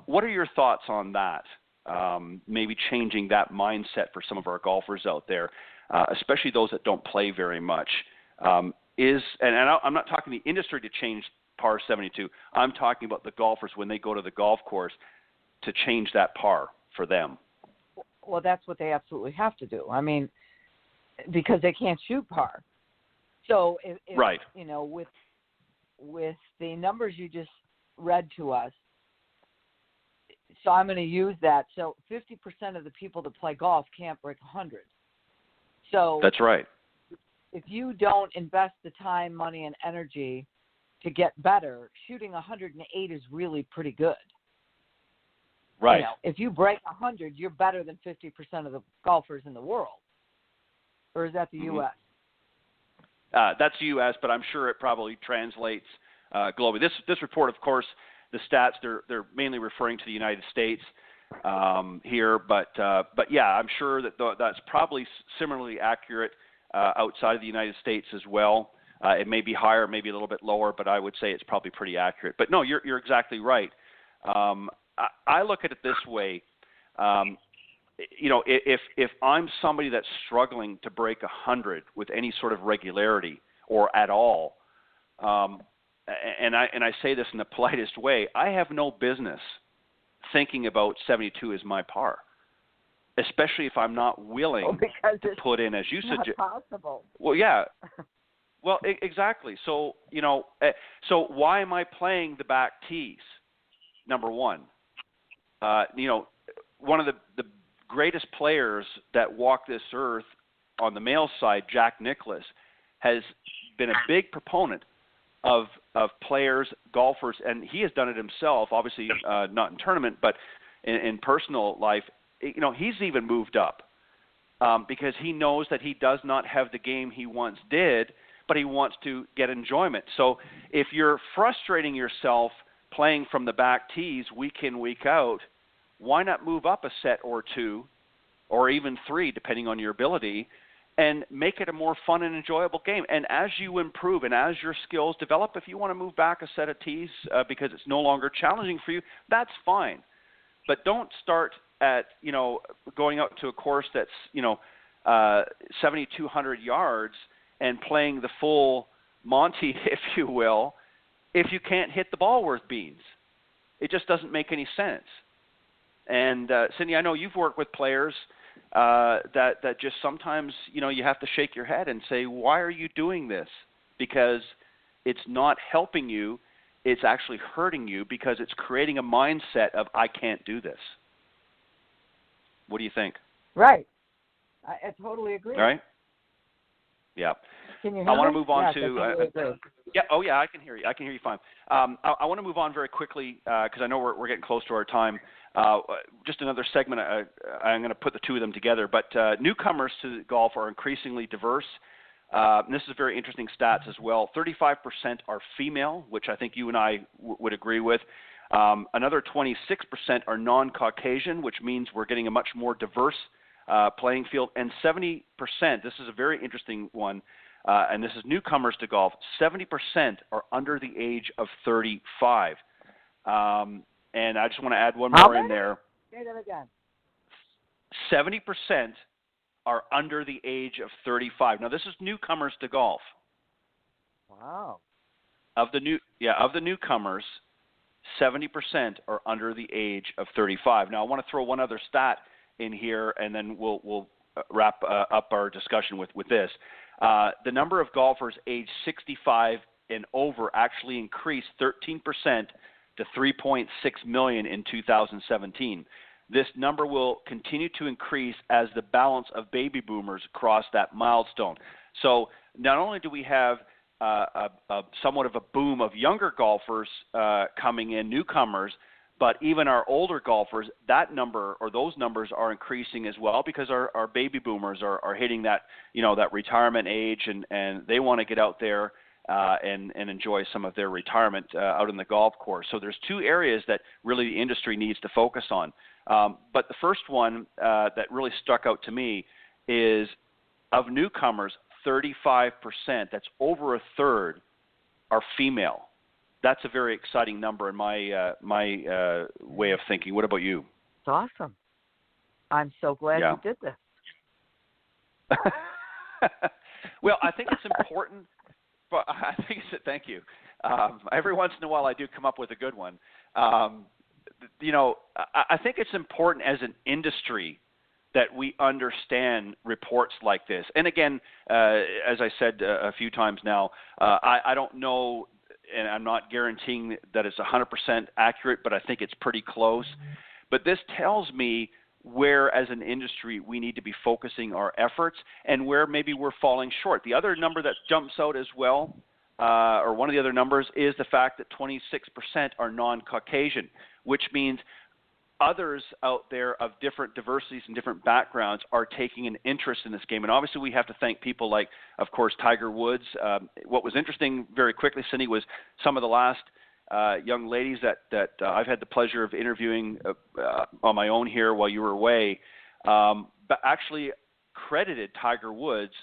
What are your thoughts on that? Maybe changing that mindset for some of our golfers out there, especially those that don't play very much. I'm not talking the industry to change par 72. I'm talking about the golfers when they go to the golf course to change that par for them. Well, that's what they absolutely have to do. I mean, because they can't shoot par. So, right. With the numbers you just read to us, so I'm going to use that. So 50% of the people that play golf can't break 100. So that's right. If you don't invest the time, money, and energy to get better, shooting 108 is really pretty good. Right. If you break 100, you're better than 50% of the golfers in the world. Or is that the U.S.? That's the U.S., but I'm sure it probably translates globally. This report, of course, the stats, they're mainly referring to the United States here, but yeah, I'm sure that that's probably similarly accurate outside of the United States as well. It may be higher, maybe a little bit lower, but I would say it's probably pretty accurate. But no, you're exactly right. I look at it this way. If I'm somebody that's struggling to break 100 with any sort of regularity or at all, and I say this in the politest way, I have no business thinking about 72 as my par, especially if I'm not willing to put in, as you suggest. Possible. Well, yeah. Well, exactly. So, so why am I playing the back tees? Number one. One of the greatest players that walk this earth on the male side, Jack Nicklaus, has been a big proponent of players, golfers, and he has done it himself, obviously not in tournament, but in personal life. He's even moved up because he knows that he does not have the game he once did, but he wants to get enjoyment. So if you're frustrating yourself playing from the back tees week in, week out, why not move up a set or two or even three, depending on your ability, and make it a more fun and enjoyable game? And as you improve and as your skills develop, if you want to move back a set of tees because it's no longer challenging for you, that's fine. But don't start at, going out to a course that's, 7,200 yards and playing the full Monty, if you will, if you can't hit the ball worth beans. It just doesn't make any sense. And Cindy, I know you've worked with players that just sometimes, you have to shake your head and say, why are you doing this? Because it's not helping you. It's actually hurting you because it's creating a mindset of, I can't do this. What do you think? Right. I totally agree. All right? Yeah. Can you hear I want to me? move on yes, to. I totally agree. Yeah. Oh, yeah. I can hear you. I can hear you fine. I want to move on very quickly because I know we're getting close to our time. Just another segment. I'm going to put the two of them together. But newcomers to golf are increasingly diverse. And this is very interesting stats as well. 35% are female, which I think you and I would agree with. Another 26% are non-Caucasian, which means we're getting a much more diverse playing field. And 70%, this is a very interesting one, and this is newcomers to golf, 70% are under the age of 35. And I just want to add one more in there. Say that again. 70% are under the age of 35. Now, this is newcomers to golf. Wow. Of the newcomers, 70% are under the age of 35. Now, I want to throw one other stat in here, and then we'll wrap up our discussion with this. The number of golfers aged 65 and over actually increased 13% to 3.6 million in 2017. This number will continue to increase as the balance of baby boomers cross that milestone. So not only do we have somewhat of a boom of younger golfers coming in, newcomers. But even our older golfers, that number or those numbers are increasing as well because our baby boomers are hitting that, that retirement age, and they want to get out there and enjoy some of their retirement out in the golf course. So there's two areas that really the industry needs to focus on. But the first one that really stuck out to me is of newcomers, 35%, that's over a third, are female. That's a very exciting number in my way of thinking. What about you? It's awesome. I'm so glad you did this. Well, I think it's important. But thank you. Every once in a while, I do come up with a good one. I think it's important as an industry that we understand reports like this. And again, as I said a few times now, I don't know. And I'm not guaranteeing that it's 100% accurate, but I think it's pretty close. But this tells me where, as an industry, we need to be focusing our efforts and where maybe we're falling short. The other number that jumps out as well, or one of the other numbers, is the fact that 26% are non-Caucasian, which means others out there of different diversities and different backgrounds are taking an interest in this game. And obviously we have to thank people like, of course, Tiger Woods. What was interesting very quickly, Cindy, was some of the last young ladies that I've had the pleasure of interviewing on my own here while you were away, but actually credited Tiger Woods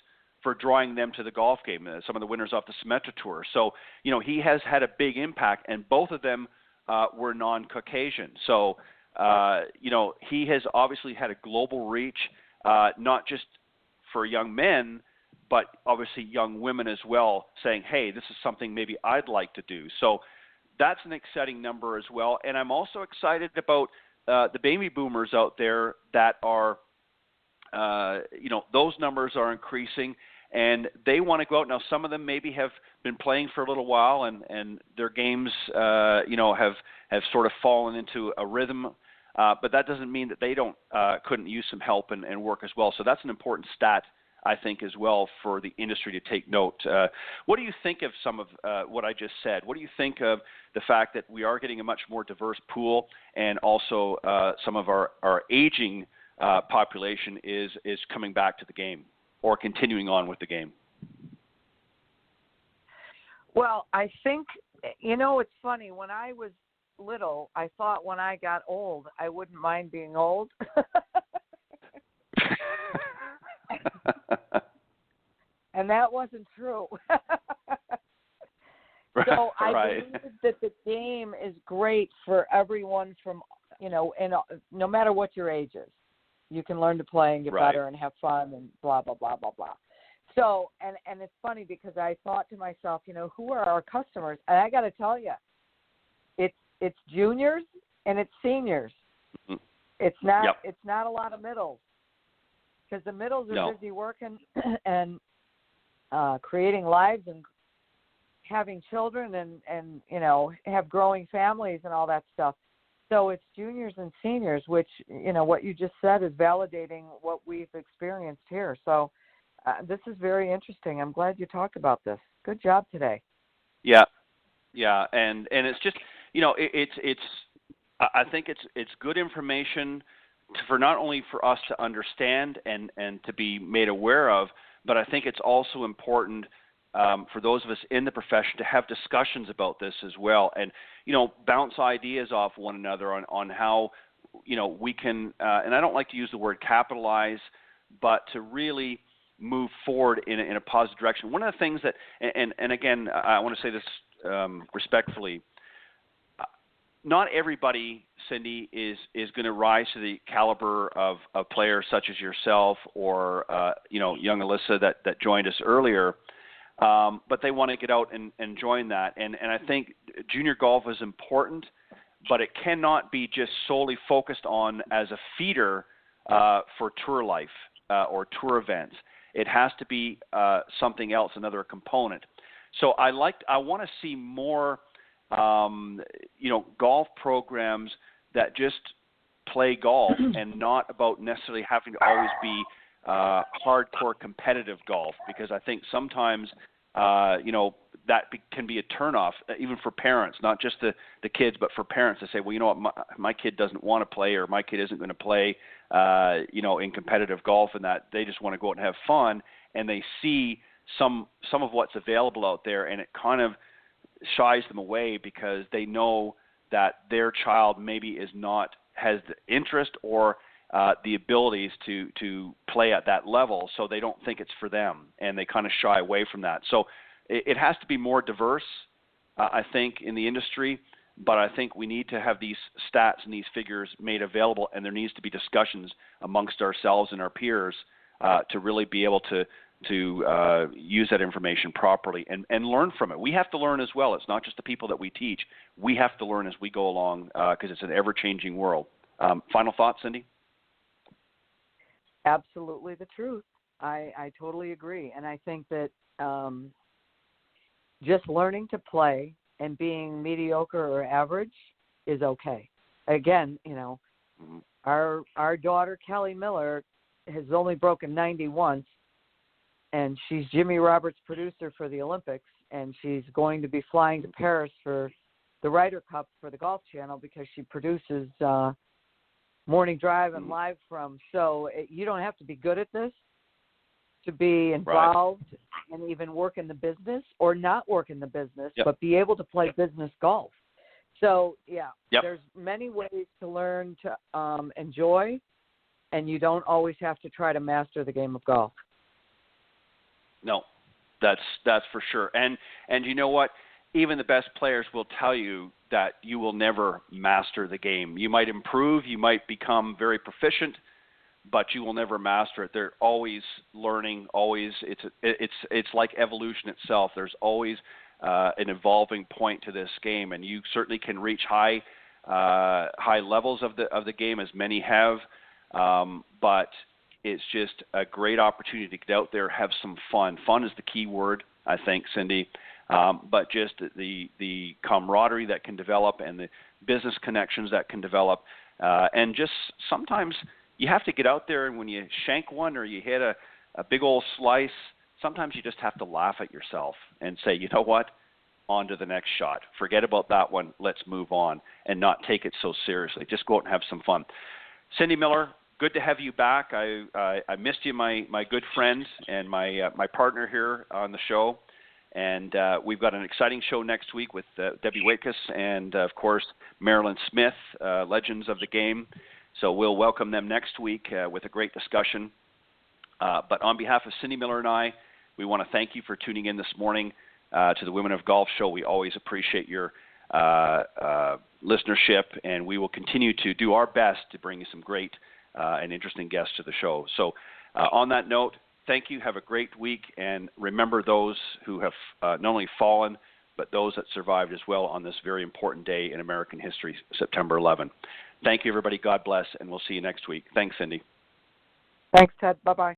for drawing them to the golf game, some of the winners off the Symetra Tour. So, he has had a big impact, and both of them were non-Caucasian. So, he has obviously had a global reach, not just for young men, but obviously young women as well, saying, hey, this is something maybe I'd like to do. So that's an exciting number as well. And I'm also excited about the baby boomers out there that are, those numbers are increasing, and they want to go out. Now, some of them maybe have been playing for a little while, and their games, have sort of fallen into a rhythm. But that doesn't mean that they couldn't use some help and work as well. So that's an important stat, I think, as well for the industry to take note. What do you think of some of what I just said? What do you think of the fact that we are getting a much more diverse pool, and also some of our aging population is coming back to the game or continuing on with the game? Well, I think, it's funny. When I was little, I thought when I got old, I wouldn't mind being old. And that wasn't true. So I believe that the game is great for everyone from, and no matter what your age is. You can learn to play and get better and have fun and blah, blah, blah, blah, blah. So, and it's funny because I thought to myself, who are our customers? And I got to tell you, it's juniors and it's seniors. Mm-hmm. It's not a lot of middles, because the middles are busy working and creating lives and having children and have growing families and all that stuff. So it's juniors and seniors, which, what you just said is validating what we've experienced here. So this is very interesting. I'm glad you talked about this. Good job today. Yeah. And it's just, I think it's good information for not only for us to understand and to be made aware of, but I think it's also important for those of us in the profession to have discussions about this as well, and bounce ideas off one another on how we can, and I don't like to use the word capitalize, but to really move forward in a positive direction. One of the things that, and again, I want to say this respectfully, not everybody, Cindy, is going to rise to the caliber of players such as yourself or young Allyssa that joined us earlier. But they want to get out and join that. And I think junior golf is important, but it cannot be just solely focused on as a feeder for tour life or tour events. It has to be something else, another component. So I want to see more, golf programs that just play golf and not about necessarily having to always be hardcore competitive golf, because I think sometimes can be a turnoff, even for parents, not just the kids, but for parents to say, well, you know what, my kid doesn't want to play, or my kid isn't going to play, in competitive golf, and that they just want to go out and have fun, and they see some of what's available out there, and it kind of shies them away because they know that their child maybe has the interest or the abilities to play at that level, so they don't think it's for them, and they kind of shy away from that. So it has to be more diverse, I think, in the industry, but I think we need to have these stats and these figures made available, and there needs to be discussions amongst ourselves and our peers to really be able to use that information properly and learn from it. We have to learn as well. It's not just the people that we teach. We have to learn as we go along because it's an ever-changing world. Final thoughts, Cindy? Absolutely the truth. I totally agree. And I think that just learning to play and being mediocre or average is okay. Again, our daughter, Kelly Miller, has only broken 90 once, and she's Jimmy Roberts' producer for the Olympics, and she's going to be flying to Paris for the Ryder Cup for the Golf Channel because she produces Morning Drive and Live from. So you don't have to be good at this to be involved and even work in the business or not work in the business, but be able to play business golf. So, there's many ways to learn to enjoy, and you don't always have to try to master the game of golf. No, that's for sure. And you know what? Even the best players will tell you that you will never master the game. You might improve, you might become very proficient, but you will never master it. They're always learning. Always, it's like evolution itself. There's always an evolving point to this game, and you certainly can reach high levels of the game, as many have. But it's just a great opportunity to get out there, have some fun. Fun is the key word, I think, Cindy. But just the camaraderie that can develop and the business connections that can develop. And just sometimes you have to get out there, and when you shank one or you hit a big old slice, sometimes you just have to laugh at yourself and say, you know what, on to the next shot. Forget about that one. Let's move on and not take it so seriously. Just go out and have some fun. Cindy Miller, good to have you back. I missed you, my good friend and my partner here on the show. And we've got an exciting show next week with Debbie Waitkus and, of course, Marilyn Smith, legends of the game. So we'll welcome them next week with a great discussion. But on behalf of Cindy Miller and I, we want to thank you for tuning in this morning to the Women of Golf show. We always appreciate your listenership, and we will continue to do our best to bring you some great and interesting guests to the show. So on that note, thank you. Have a great week, and remember those who have not only fallen, but those that survived as well on this very important day in American history, September 11. Thank you, everybody. God bless, and we'll see you next week. Thanks, Cindy. Thanks, Ted. Bye-bye.